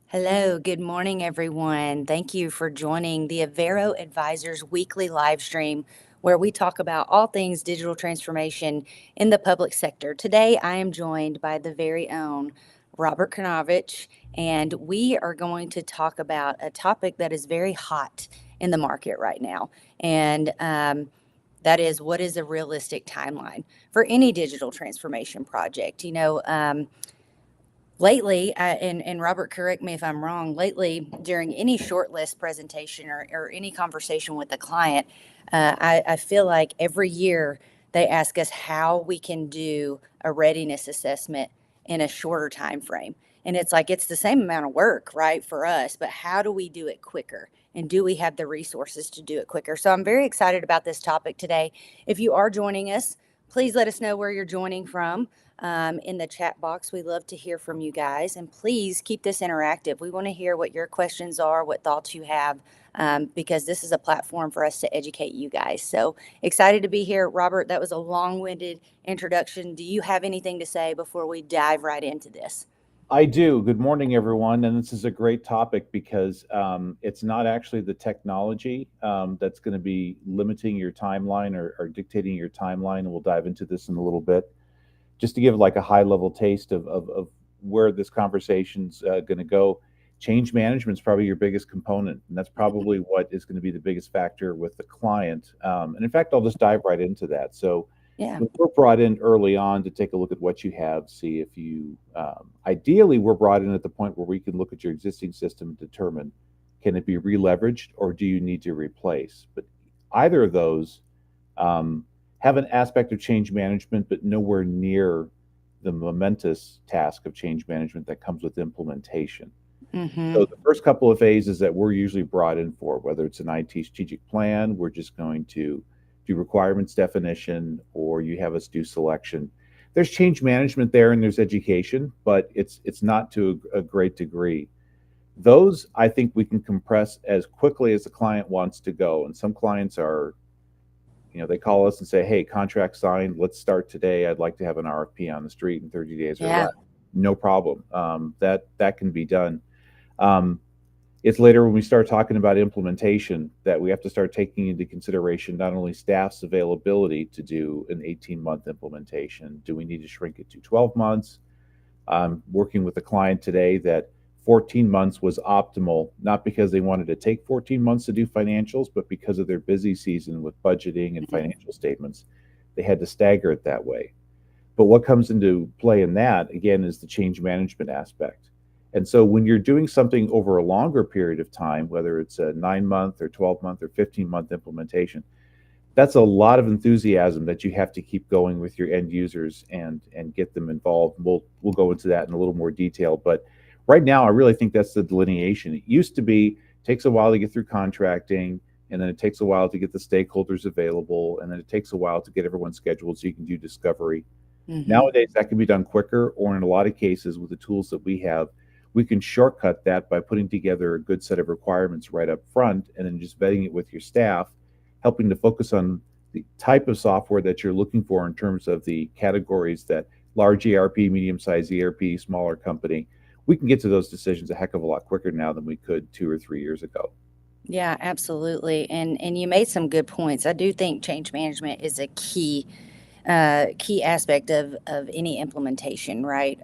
Hello, good morning, everyone. Thank you for joining the Avero Advisors weekly live stream where we talk about all things digital transformation in the public sector. Today, I am joined by the very own Robert Kornovich, and we are going to talk about a topic that is very hot in the market right now. And that is, what is a realistic timeline for any digital transformation project? Lately, and Robert, correct me if I'm wrong, lately during any shortlist presentation or any conversation with a client, I feel like every year they ask us how we can do a readiness assessment in a shorter time frame. And it's like it's the same amount of work, right, for us, but how do we do it quicker? And do we have the resources to do it quicker? So I'm very excited about this topic today. If you are joining us, please let us know where you're joining from in the chat box. We love to hear from you guys, and please keep this interactive. We want to hear what your questions are, what thoughts you have, because this is a platform for us to educate you guys. So excited to be here. Robert, that was a long-winded introduction. Do you have anything to say before we dive right into this? I do. Good morning, everyone. And this is a great topic because it's not actually the technology that's going to be limiting your timeline or dictating your timeline. And we'll dive into this in a little bit. Just to give like a high level taste of where this conversation's going to go, change management is probably your biggest component. And that's probably what is going to be the biggest factor with the client. And in fact, I'll just dive right into that. So, Yeah. when we're brought in early on to take a look at what you have, see if you, ideally, we're brought in at the point where we can look at your existing system and determine can it be re-leveraged or do you need to replace? But either of those have an aspect of change management, but nowhere near the momentous task of change management that comes with implementation. Mm-hmm. So the first couple of phases that we're usually brought in for, whether it's an IT strategic plan, we're just going to do requirements definition, or you have us do selection. There's change management there and there's education, but it's not to a great degree. Those I think we can compress as quickly as the client wants to go. And some clients are, they call us and say, "Hey, contract signed. Let's start today. I'd like to have an RFP on the street in 30 days or Yeah. less." No problem. That can be done. Um, it's later when we start talking about implementation that we have to start taking into consideration not only staff's availability to do an 18-month implementation. Do we need to shrink it to 12 months? I'm working with a client today that 14 months was optimal, not because they wanted to take 14 months to do financials, but because of their busy season with budgeting and financial statements. They had to stagger it that way. But what comes into play in that, again, is the change management aspect. And so when you're doing something over a longer period of time, whether it's a 9 month or 12-month or 15-month implementation, that's a lot of enthusiasm that you have to keep going with your end users and get them involved. We'll go into that in a little more detail, but right now I really think that's the delineation. It used to be takes a while to get through contracting, and then it takes a while to get the stakeholders available, and then it takes a while to get everyone scheduled so you can do discovery. Mm-hmm. Nowadays that can be done quicker, or in a lot of cases with the tools that we have, we can shortcut that by putting together a good set of requirements right up front and then just vetting it with your staff, helping to focus on the type of software that you're looking for in terms of the categories that large ERP, medium-sized ERP, smaller company. We can get to those decisions a heck of a lot quicker now than we could 2 or 3 years ago. Yeah, absolutely. And you made some good points. I do think change management is a key aspect of any implementation, right?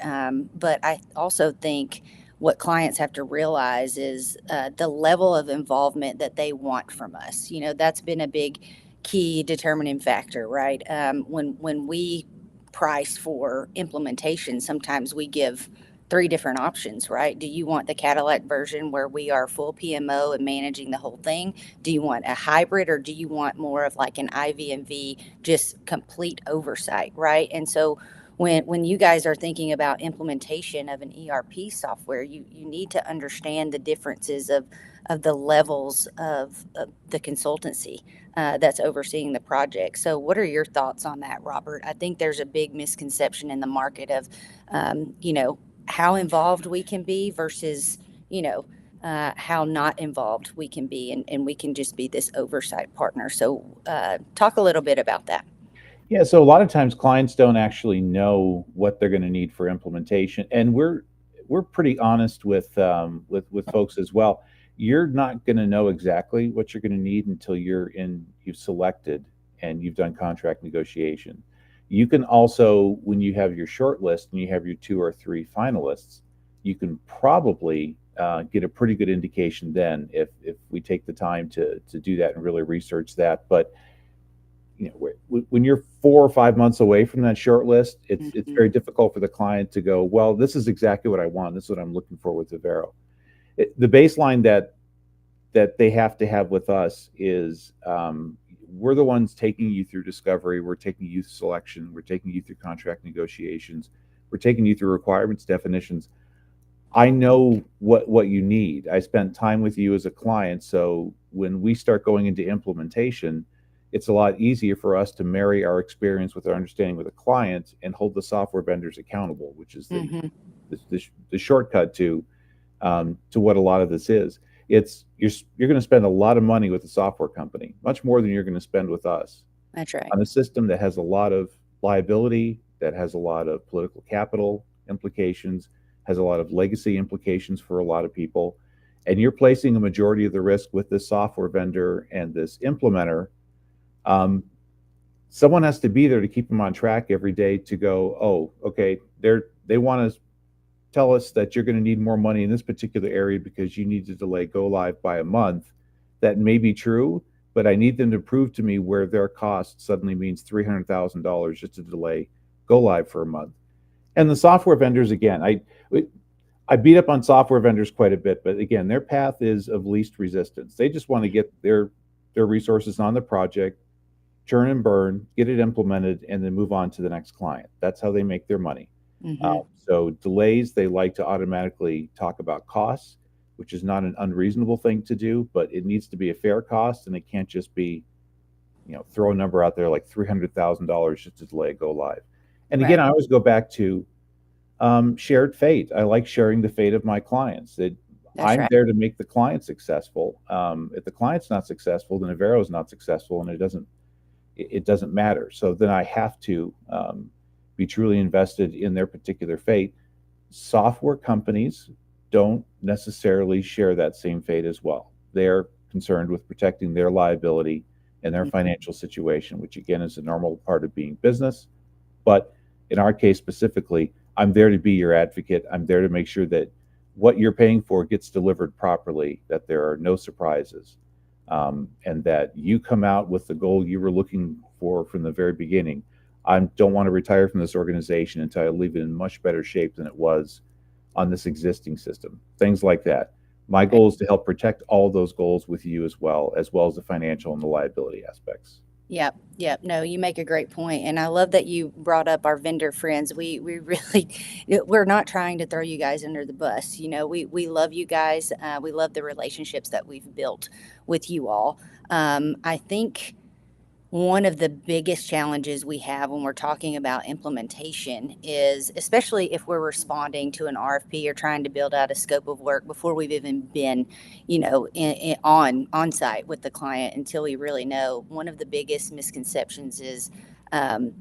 But I also think what clients have to realize is the level of involvement that they want from us. That's been a big key determining factor, right? When we price for implementation, sometimes we give three different options, right? Do you want the Cadillac version where we are full PMO and managing the whole thing? Do you want a hybrid, or do you want more of like an IV&V, just complete oversight, right? And so when you guys are thinking about implementation of an ERP software, you need to understand the differences of the levels of the consultancy that's overseeing the project. So what are your thoughts on that, Robert? I think there's a big misconception in the market of, how involved we can be versus, how not involved we can be, and we can just be this oversight partner. So talk a little bit about that. Yeah, so a lot of times clients don't actually know what they're going to need for implementation, and we're we're pretty honest with folks as well. You're not going to know exactly what you're going to need until you've selected and you've done contract negotiation. You can also, when you have your short list and you have your two or three finalists, you can probably get a pretty good indication then if we take the time to do that and really research that. But when you're 4 or 5 months away from that short list, it's Hmm. very difficult for the client to go, well, this is exactly what I want. This is what I'm looking for with Vivero. The baseline that they have to have with us is we're the ones taking you through discovery. We're taking you through selection. We're taking you through contract negotiations. We're taking you through requirements, definitions. I know what you need. I spent time with you as a client, so when we start going into implementation, it's a lot easier for us to marry our experience with our understanding with a client and hold the software vendors accountable, which is Hmm. the shortcut to what a lot of this is. It's you're going to spend a lot of money with a software company, much more than you're going to spend with us, That's right. on a system that has a lot of liability, that has a lot of political capital implications, has a lot of legacy implications for a lot of people. And you're placing a majority of the risk with this software vendor and this implementer. Um, Someone has to be there to keep them on track every day to go, oh, okay, they want to tell us that you're going to need more money in this particular area because you need to delay go live by a month. That may be true, but I need them to prove to me where their cost suddenly means $300,000 just to delay go live for a month. And the software vendors, again, I beat up on software vendors quite a bit, but again, their path is of least resistance. They just want to get their resources on the project, churn and burn, get it implemented, and then move on to the next client. That's how they make their money. Hmm. So delays, they like to automatically talk about costs, which is not an unreasonable thing to do, but it needs to be a fair cost, and it can't just be, throw a number out there like $300,000 just to delay a go live. And again, Right. I always go back to shared fate. I like sharing the fate of my clients. That's I'm right. there to make the client successful. If the client's not successful, then Avero is not successful, and it doesn't matter. So then I have to be truly invested in their particular fate. Software companies don't necessarily share that same fate as well. They're concerned with protecting their liability and their Mhm. financial situation, which again is a normal part of being business. But in our case specifically, I'm there to be your advocate. I'm there to make sure that what you're paying for gets delivered properly, that there are no surprises, and that you come out with the goal you were looking for from the very beginning. I don't want to retire from this organization until I leave it in much better shape than it was on this existing system. Things like that. My Right. goal is to help protect all those goals with you as well as the financial and the liability aspects. Yep, yep. No, you make a great point, and I love that you brought up our vendor friends. We really we're not trying to throw you guys under the bus. We love you guys. We love the relationships that we've built with you all. I think one of the biggest challenges we have when we're talking about implementation is, especially if we're responding to an RFP or trying to build out a scope of work before we've even been, on site with the client until we really know. One of the biggest misconceptions is, um,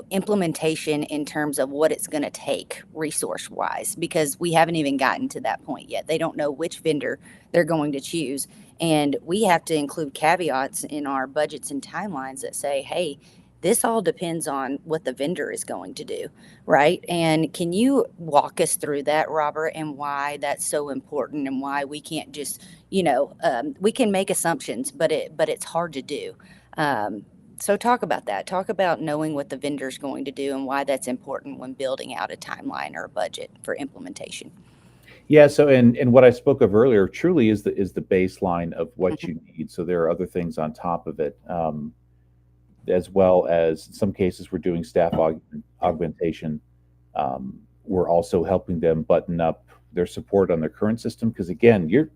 implementation in terms of what it's going to take resource wise, because we haven't even gotten to that point yet. They don't know which vendor they're going to choose. And we have to include caveats in our budgets and timelines that say, hey, this all depends on what the vendor is going to do, right? And can you walk us through that, Robert, and why that's so important and why we can't just, we can make assumptions, but it's hard to do. So talk about that. Talk about knowing what the vendor's going to do and why that's important when building out a timeline or a budget for implementation. Yeah, so and what I spoke of earlier truly is the baseline of what Mhm. you need. So there are other things on top of it, as well as in some cases we're doing augmentation. We're also helping them button up their support on their current system because again, you're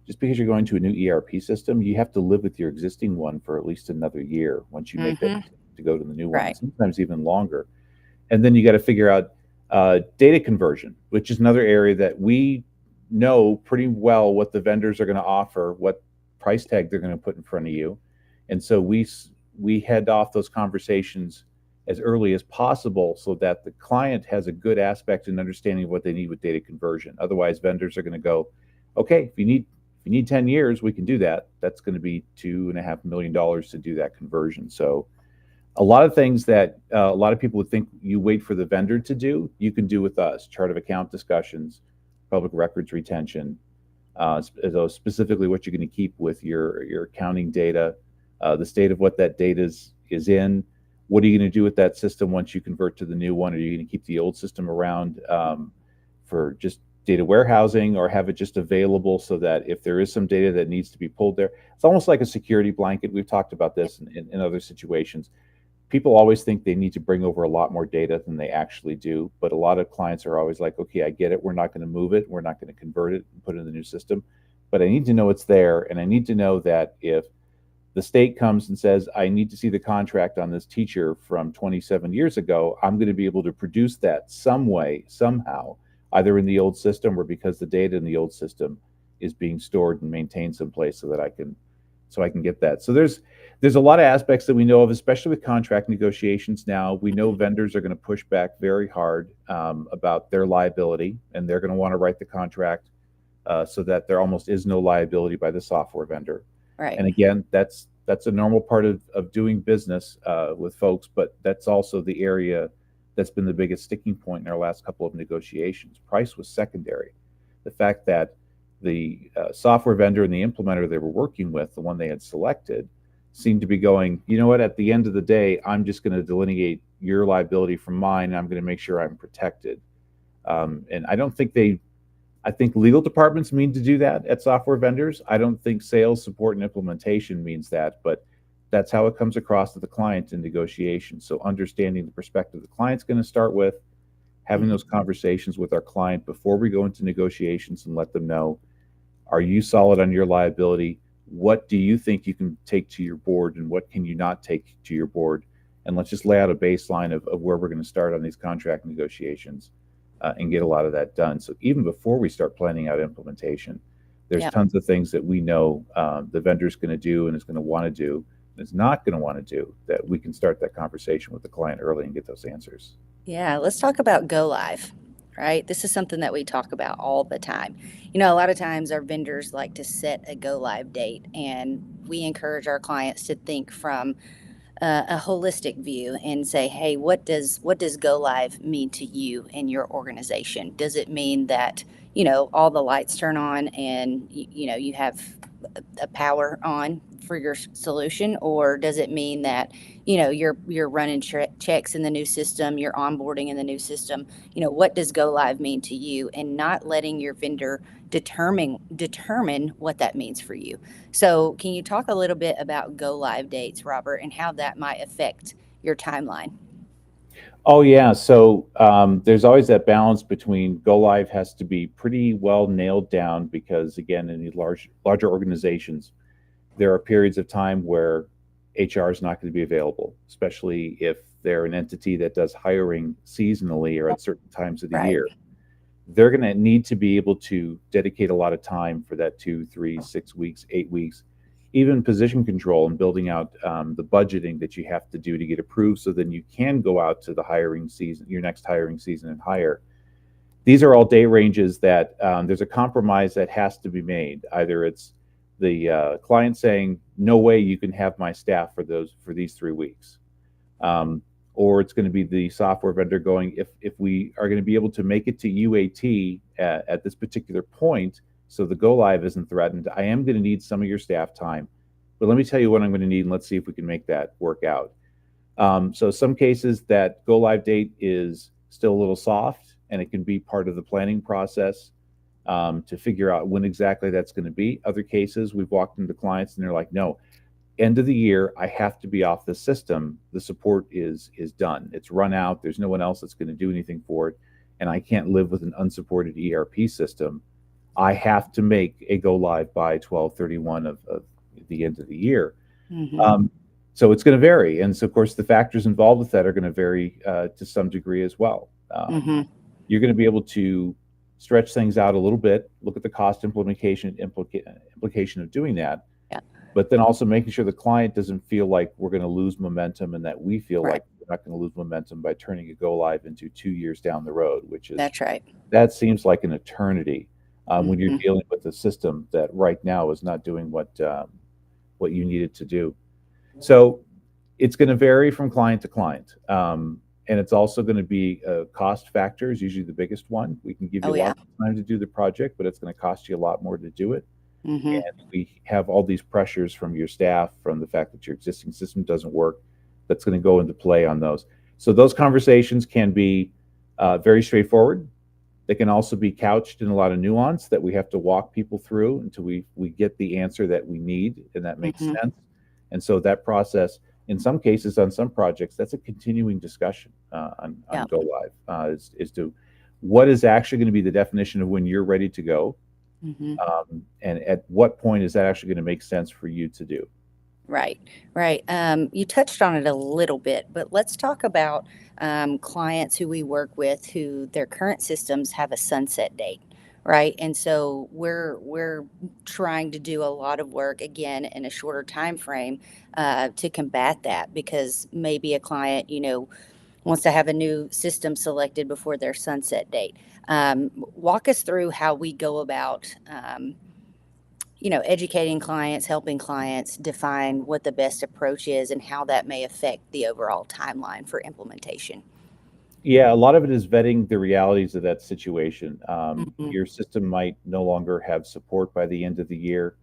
just because you're going to a new ERP system, you have to live with your existing one for at least another year once you make that Mhm. to go to the new one, and Right. sometimes even longer. And then you got to figure out data conversion, which is another area that we know pretty well what the vendors are going to offer, what price tag they're going to put in front of you, and so we head off those conversations as early as possible so that the client has a good aspect in understanding of what they need with data conversion. Otherwise, vendors are going to go, okay, if you need 10 years, we can do that. That's going to be $2.5 million to do that conversion. So a lot of things that a lot of people would think you wait for the vendor to do, you can do with us. Chart of account discussions, public records retention, specifically what you're going to keep with your accounting data, the state of what that data is in. What are you going to do with that system once you convert to the new one? Are you going to keep the old system around for just data warehousing, or have it just available so that if there is some data that needs to be pulled there? It's almost like a security blanket. We've talked about this in other situations. People always think they need to bring over a lot more data than they actually do, but a lot of clients are always like, okay, I get it, we're not going to move it, we're not going to convert it and put it in the new system, but I need to know it's there, and I need to know that if the state comes and says, I need to see the contract on this teacher from 27 years ago, I'm going to be able to produce that some way, somehow, either in the old system or because the data in the old system is being stored and maintained someplace so that I can get that. So there's a lot of aspects that we know of, especially with contract negotiations now. We know vendors are going to push back very hard about their liability, and they're going to want to write the contract so that there almost is no liability by the software vendor. Right. And again, that's a normal part of doing business with folks, but that's also the area that's been the biggest sticking point in our last couple of negotiations. Price was secondary. The fact that the software vendor and the implementer they were working with, the one they had selected, seemed to be going, you know what, at the end of the day, I'm just going to delineate your liability from mine, and I'm going to make sure I'm protected. And I think legal departments mean to do that at software vendors. I don't think sales, support, and implementation means that, but that's how it comes across to the client in negotiations. So understanding the perspective the client's going to start with, having those conversations with our client before we go into negotiations and let them know, are you solid on your liability? What do you think you can take to your board, and what can you not take to your board? And let's just lay out a baseline of where we're going to start on these contract negotiations and get a lot of that done. So even before we start planning out implementation, there's tons of things that we know the vendor's going to do and is going to want to do and is not going to want to do, that we can start that conversation with the client early and get those answers. Yeah, let's talk about go live, right? This is something that we talk about all the time. You know, a lot of times our vendors like to set a go live date, and we encourage our clients to think from a holistic view and say, hey, what does go live mean to you and your organization? Does it mean that, you know, all the lights turn on and you know you have a power on for your solution, or does it mean that, you know, you're running checks in the new system, you're onboarding in the new system? You know, what does go live mean to you, and not letting your vendor determine what that means for you. So can you talk a little bit about go live dates, Robert, and how that might affect your timeline? Oh yeah, so there's always that balance between go live has to be pretty well nailed down, because again, in these larger organizations, there are periods of time where HR is not going to be available, especially if they're an entity that does hiring seasonally or at certain times of the Right. year. They're going to need to be able to dedicate a lot of time for that 2, 3, 6 weeks, 8 weeks, even position control and building out the budgeting that you have to do to get approved, so then you can go out to the hiring season, your next hiring season, and hire. These are all day ranges that there's a compromise that has to be made. Either it's the client saying, no way you can have my staff for these 3 weeks. Or it's going to be the software vendor going, if we are going to be able to make it to UAT at this particular point, so the go live isn't threatened, I am going to need some of your staff time, but let me tell you what I'm going to need, and let's see if we can make that work out. So some cases that go live date is still a little soft, and it can be part of the planning process to figure out when exactly that's going to be. Other cases, we've walked into clients and they're like, no, end of the year, I have to be off the system. The support is done. It's run out. There's no one else that's going to do anything for it. And I can't live with an unsupported ERP system. I have to make a go live by 12/31 of the end of the year. Mm-hmm. So it's going to vary. And so, of course, the factors involved with that are going to vary to some degree as well. Mm-hmm. You're going to be able to stretch things out a little bit, look at the cost implication of doing that, Yeah. but then also making sure the client doesn't feel like we're going to lose momentum, and that we feel Right. like we're not going to lose momentum by turning a go live into 2 years down the road, which is That's right. that seems like an eternity when you're Hmm. dealing with a system that right now is not doing what you need it to do. So it's going to vary from client to client. And it's also going to be cost factor is usually the biggest one. We can give you Oh, a yeah. lot of time to do the project, but it's going to cost you a lot more to do it. Hmm. And we have all these pressures from your staff, from the fact that your existing system doesn't work, that's going to go into play on those. So those conversations can be very straightforward. They can also be couched in a lot of nuance that we have to walk people through until we get the answer that we need and that makes Hmm. sense. And so that process, in some cases, on some projects, that's a continuing discussion on Yeah. go live is to what is actually going to be the definition of when you're ready to go, Hmm. and at what point is that actually going to make sense for you to do. Right, right. You touched on it a little bit, but let's talk about clients who we work with who their current systems have a sunset date, right? And so we're trying to do a lot of work again in a shorter time frame to combat that because maybe a client, wants to have a new system selected before their sunset date. Walk us through how we go about. Educating clients, helping clients define what the best approach is and how that may affect the overall timeline for implementation. Yeah, a lot of it is vetting the realities of that situation. Hmm. Your system might no longer have support by the end of the year,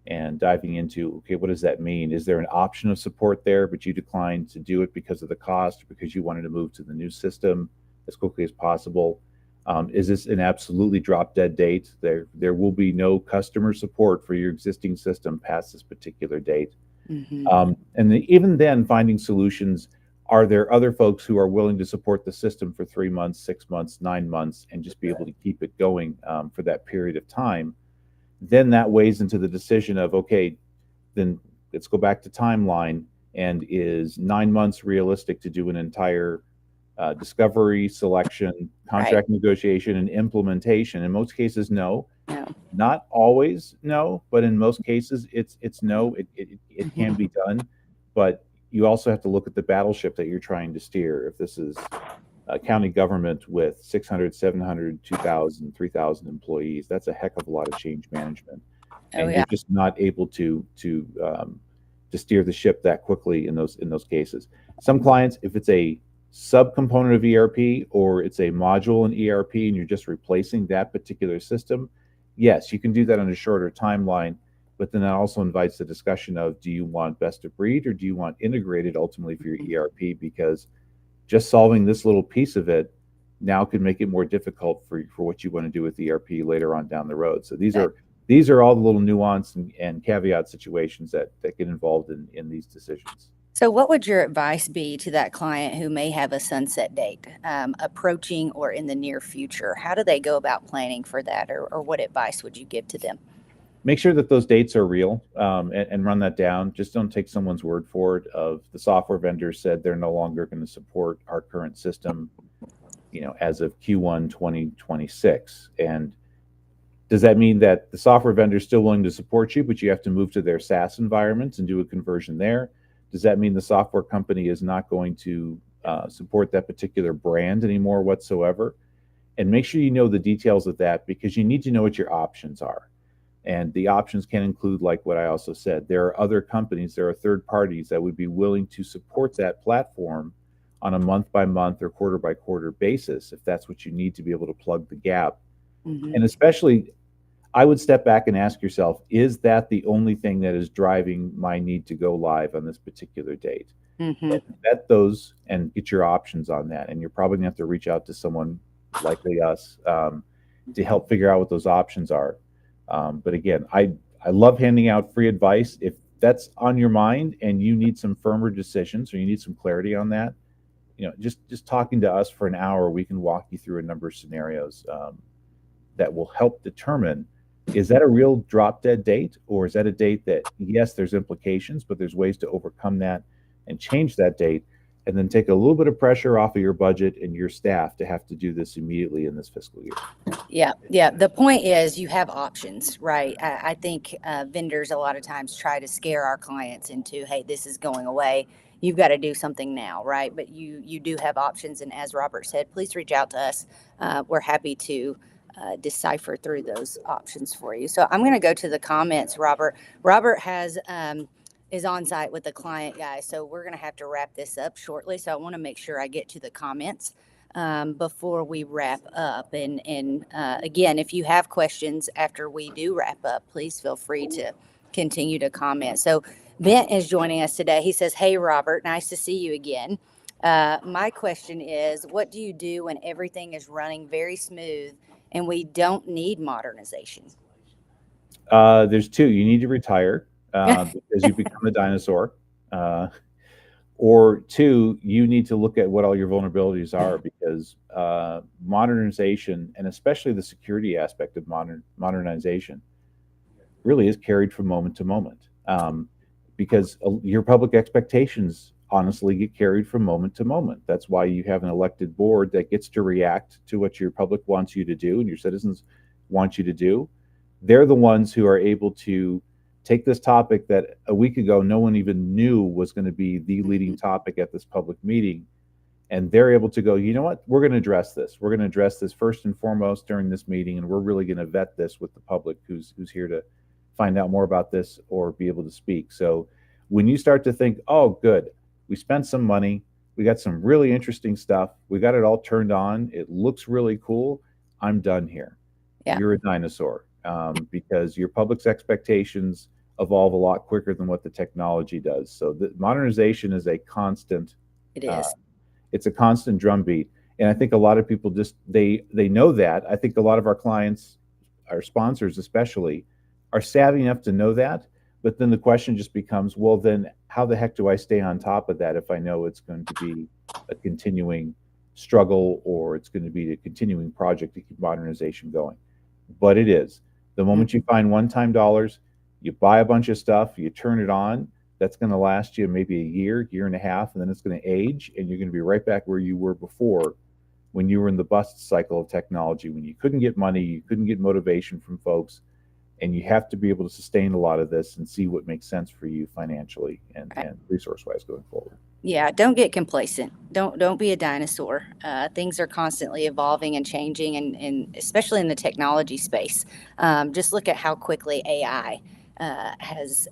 and diving into, okay, what does that mean? Is there an option of support there, but you declined to do it because of the cost, because you wanted to move to the new system as quickly as possible? Is this an absolutely drop dead date? There will be no customer support for your existing system past this particular date. Hmm. Even then, finding solutions. Are there other folks who are willing to support the system for 3 months, 6 months, 9 months, and just be able to keep it going for that period of time? Then that weighs into the decision of, okay, then let's go back to timeline. And is 9 months realistic to do an entire discovery, selection, Right. contract negotiation, and implementation? In most cases, no. No. Not always no, but in most cases, it's no. It can Hmm. be done, but you also have to look at the battleship that you're trying to steer. If this is a county government with 600, 700, 2,000, 3,000 employees, that's a heck of a lot of change management, Oh, and yeah. you're just not able to steer the ship that quickly in those cases. Some clients, if it's a subcomponent of ERP or it's a module in ERP and you're just replacing that particular system, yes, you can do that on a shorter timeline. But then that also invites the discussion of, do you want best of breed or do you want integrated ultimately for your Mhm. ERP? Because just solving this little piece of it now could make it more difficult for what you want to do with ERP later on down the road. So these That- are these are all the little nuance and caveat situations that get involved in these decisions. So, what would your advice be to that client who may have a sunset date approaching or in the near future? How do they go about planning for that, or what advice would you give to them? Make sure that those dates are real, and run that down. Just don't take someone's word for it. Of the software vendor said they're no longer going to support our current system, as of Q1 2026. And does that mean that the software vendor is still willing to support you, but you have to move to their SaaS environments and do a conversion there? Does that mean the software company is not going to support that particular brand anymore whatsoever? And make sure you know the details of that, because you need to know what your options are. And the options can include, like what I also said, there are other companies, there are third parties that would be willing to support that platform on a month by month or quarter by quarter basis if that's what you need to be able to plug the gap. Hmm. And especially, I would step back and ask yourself, is that the only thing that is driving my need to go live on this particular date? Hmm. And vet those and get your options on that. And you're probably going to have to reach out to someone, likely us, to help figure out what those options are. But again, I love handing out free advice. If that's on your mind and you need some firmer decisions or you need some clarity on that, just talking to us for an hour, we can walk you through a number of scenarios that will help determine, is that a real drop dead date, or is that a date that, yes, there's implications, but there's ways to overcome that and change that date, and then take a little bit of pressure off of your budget and your staff to have to do this immediately in this fiscal year. Yeah, yeah. The point is you have options, right? I think vendors a lot of times try to scare our clients into, hey, this is going away. you've got to do something now, right? But you do have options, and as Robert said, please reach out to us. We're happy to decipher through those options for you. So I'm going to go to the comments, Robert. Robert has is on site with the client, guys. So we're going to have to wrap this up shortly. So I want to make sure I get to the comments before we wrap up. And again, if you have questions after we do wrap up, please feel free to continue to comment. So Bent is joining us today. He says, "Hey, Robert, nice to see you again. My question is, what do you do when everything is running very smooth and we don't need modernization?" There's two. You need to retire because you become a dinosaur. Or two, you need to look at what all your vulnerabilities are because modernization, and especially the security aspect of modernization, really is carried from moment to moment. Because your public expectations honestly get carried from moment to moment. That's why you have an elected board that gets to react to what your public wants you to do and your citizens want you to do. They're the ones who are able to take this topic that a week ago no one even knew was going to be the leading topic at this public meeting, and they're able to go, you know what, we're going to address this. We're going to address this first and foremost during this meeting, and we're really going to vet this with the public who's here to find out more about this or be able to speak. So when you start to think, oh, good, we spent some money, we got some really interesting stuff, we got it all turned on, it looks really cool, I'm done here. Yeah. You're a dinosaur because your public's expectations evolve a lot quicker than what the technology does. So the modernization is a constant. It is. It's a constant drumbeat, and I think a lot of people just they know that. I think a lot of our clients, our sponsors especially, are savvy enough to know that. But then the question just becomes, well, then how the heck do I stay on top of that if I know it's going to be a continuing struggle or it's going to be a continuing project to keep modernization going? But it is. The moment you find one-time dollars, you buy a bunch of stuff, you turn it on, that's going to last you maybe a year, year and a half, and then it's going to age, and you're going to be right back where you were before when you were in the bust cycle of technology, when you couldn't get money, you couldn't get motivation from folks, and you have to be able to sustain a lot of this and see what makes sense for you financially and resource-wise going forward. Yeah, don't get complacent. Don't be a dinosaur. Things are constantly evolving and changing, and especially in the technology space. Just look at how quickly AI has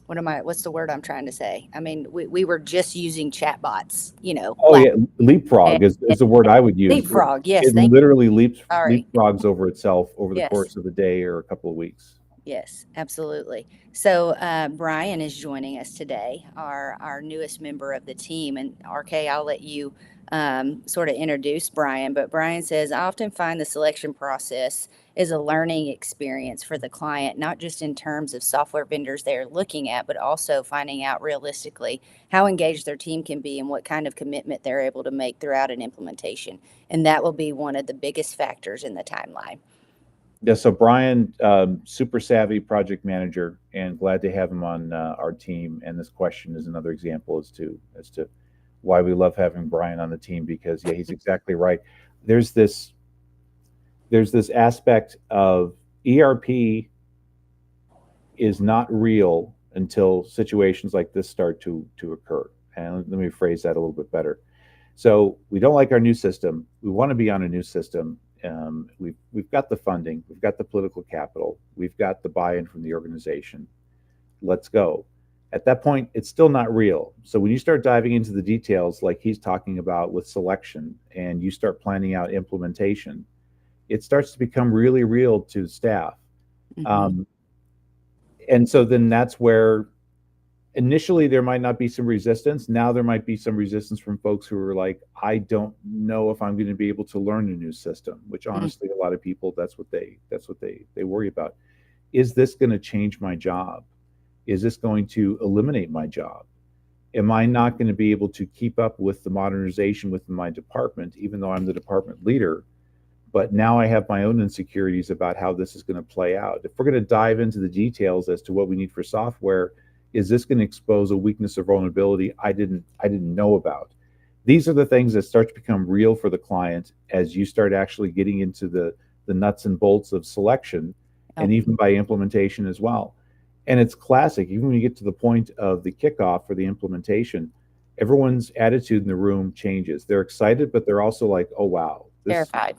what's the word I'm trying to say? I mean, we were just using chatbots, Oh yeah, leapfrog is the word I would use. Leapfrog, yes. It literally Sorry. leapfrogs over itself over the Yes. course of a day or a couple of weeks. Yes, absolutely. So Brian is joining us today, our newest member of the team. And RK, I'll let you sort of introduce Brian. But Brian says, I often find the selection process is a learning experience for the client, not just in terms of software vendors they're looking at, but also finding out realistically how engaged their team can be and what kind of commitment they're able to make throughout an implementation. And that will be one of the biggest factors in the timeline. Yeah, so Brian, super savvy project manager, and glad to have him on our team. And this question is another example as to why we love having Brian on the team, because yeah, he's exactly right. There's this aspect of ERP is not real until situations like this start to occur. And let me phrase that a little bit better. So we don't like our new system. We want to be on a new system. We've got the funding, we've got the political capital, we've got the buy-in from the organization. Let's go. At that point, it's still not real. So when you start diving into the details, like he's talking about with selection, and you start planning out implementation, it starts to become really real to staff. Mm-hmm. And so then that's where initially there might not be some resistance. Now there might be some resistance from folks who are like, I don't know if I'm going to be able to learn a new system, which honestly, a lot of people, that's what they worry about. Is this going to change my job? Is this going to eliminate my job? Am I not going to be able to keep up with the modernization within my department, even though I'm the department leader? But now I have my own insecurities about how this is going to play out. If we're going to dive into the details as to what we need for software, is this going to expose a weakness or vulnerability I didn't know about? These are the things that start to become real for the client as you start actually getting into the nuts and bolts of selection, and even by implementation as well. And it's classic. Even when you get to the point of the kickoff for the implementation, everyone's attitude in the room changes. They're excited, but they're also like, "Oh wow, Terrified.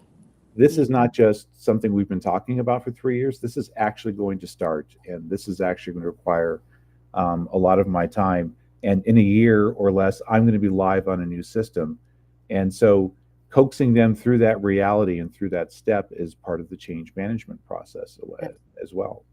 this is not just something we've been talking about for 3 years. This is actually going to start, and this is actually going to require a lot of my time. And in a year or less, I'm going to be live on a new system." And so, coaxing them through that reality and through that step is part of the change management process as well.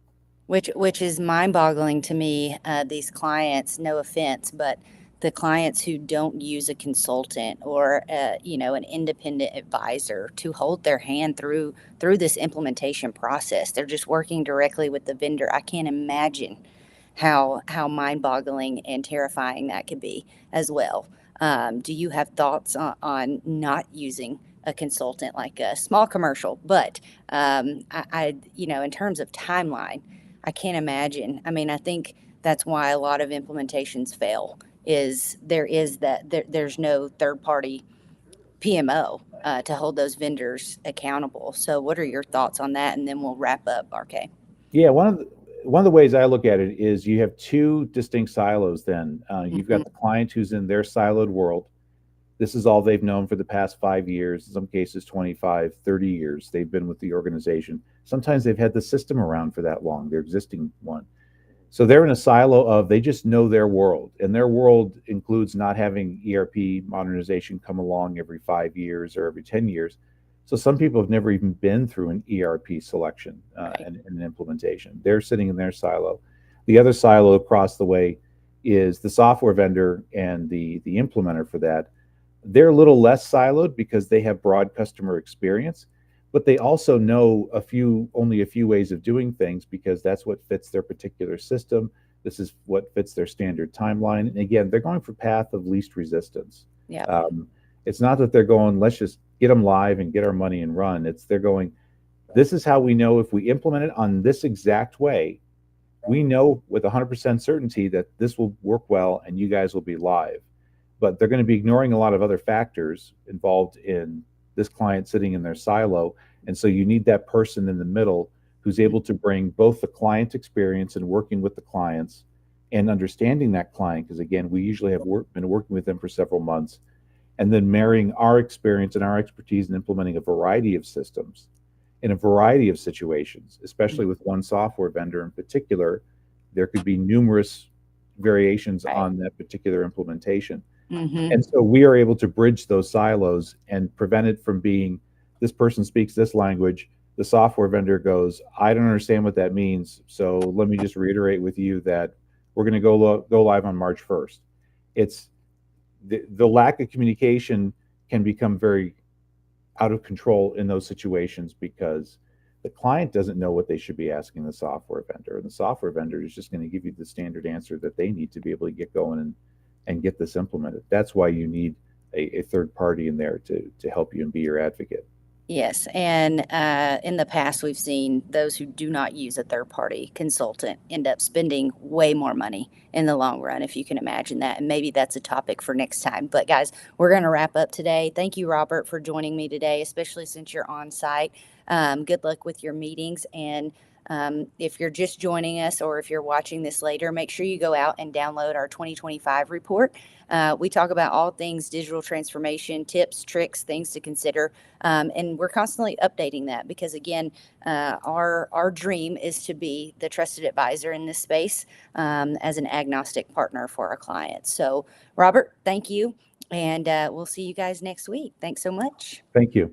Which is mind-boggling to me. These clients, no offense, but the clients who don't use a consultant or an independent advisor to hold their hand through this implementation process. They're just working directly with the vendor. I can't imagine how mind-boggling and terrifying that could be as well. Do you have thoughts on not using a consultant, like a small commercial? But in terms of timeline, I can't imagine. I mean, I think that's why a lot of implementations fail. There's no third party PMO to hold those vendors accountable. So, what are your thoughts on that? And then we'll wrap up, RK. Yeah, one of the ways I look at it is you have two distinct silos. Then you've Mhm. got the client who's in their siloed world. This is all they've known for the past 5 years, in some cases 25, 30 years. They've been with the organization. Sometimes they've had the system around for that long, their existing one. So they're in a silo of they just know their world, and their world includes not having ERP modernization come along every 5 years or every 10 years. So some people have never even been through an ERP selection Right. and an implementation. They're sitting in their silo. The other silo across the way is the software vendor and the implementer for that. They're a little less siloed because they have broad customer experience, but they also know only a few ways of doing things because that's what fits their particular system. This is what fits their standard timeline. And again, they're going for path of least resistance. Yeah. It's not that they're going, let's just get them live and get our money and run. It's they're going, this is how we know if we implement it on this exact way, we know with 100% certainty that this will work well and you guys will be live. But they're going to be ignoring a lot of other factors involved in this client sitting in their silo. And so you need that person in the middle who's able to bring both the client experience and working with the clients and understanding that client. Because again, we usually have been working with them for several months, and then marrying our experience and our expertise in implementing a variety of systems in a variety of situations, especially with one software vendor in particular. There could be numerous variations Right. on that particular implementation. Mm-hmm. And so we are able to bridge those silos and prevent it from being this person speaks this language. The software vendor goes, I don't understand what that means. So let me just reiterate with you that we're going to go live on March 1st. It's the lack of communication can become very out of control in those situations because the client doesn't know what they should be asking the software vendor, and the software vendor is just going to give you the standard answer that they need to be able to get going and get this implemented. That's why you need a third party in there to help you and be your advocate. Yes, and in the past, we've seen those who do not use a third-party consultant end up spending way more money in the long run, if you can imagine that. And maybe that's a topic for next time. But guys, we're going to wrap up today. Thank you, Robert, for joining me today, especially since you're on site. Good luck with your meetings. And if you're just joining us or if you're watching this later, make sure you go out and download our 2025 report. We talk about all things digital transformation, tips, tricks, things to consider. And we're constantly updating that because, again, our dream is to be the trusted advisor in this space as an agnostic partner for our clients. So, Robert, thank you. And we'll see you guys next week. Thanks so much. Thank you.